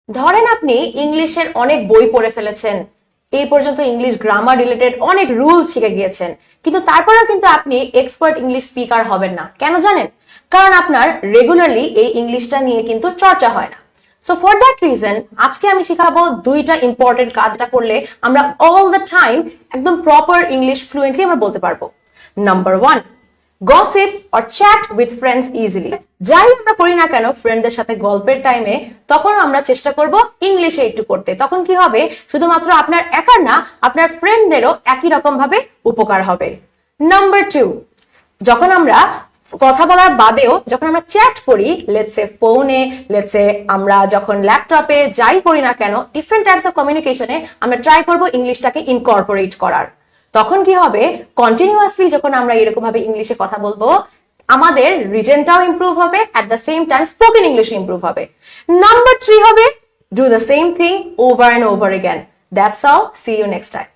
ধরেন আপনি ইংলিশের অনেক বই পড়ে ফেলেছেন, এই পর্যন্ত ইংলিশ গ্রামার রিলেটেড অনেক রুলস শিখে গিয়েছেন, কিন্তু তারপরেও কিন্তু আপনি এক্সপার্ট ইংলিশ স্পিকার হবেন না। কেন জানেন? কারণ আপনার রেগুলারলি এই ইংলিশটা নিয়ে কিন্তু চর্চা হয় না। সো ফর দ্যাট রিজন আজকে আমি শিখাবো দুইটা ইম্পর্টেন্ট কাজটা করলে আমরা অল দ্য টাইম একদম প্রপার ইংলিশ ফ্লুয়েন্টলি আমরা বলতে পারবো। Number 1, gossip or chat with friends easily. যাই আমরা করি না কেন ফ্রেন্ডদের সাথে গল্পের টাইমে, তখন আমরা চেষ্টা করব ইংলিশে একটু করতে। তখন কি হবে, শুধুমাত্র আপনার একার না, আপনার ফ্রেন্ডদেরও একই রকম ভাবে উপকার হবে। নাম্বার 2, যখন আমরা কথা বলার বাদেও যখন আমরা চ্যাট করি, লেটস সে ফোনে, লেটস সে আমরা যখন ল্যাপটপে, যাই করি না কেন, ডিফারেন্ট টাইপস অফ কমিউনিকেশনে আমরা ট্রাই করব ইংলিশটাকে ইনকর্পোরেট করার। তখন কি হবে, কন্টিনিউয়াসলি যখন আমরা এরকম ভাবে ইংলিশে কথা বলবো, আমাদের রিটেনটাও ইমপ্রুভ হবে, at the same time spoken English improve হবে। নাম্বার 3 হবে, do the same thing over and over again. That's all, see you next time.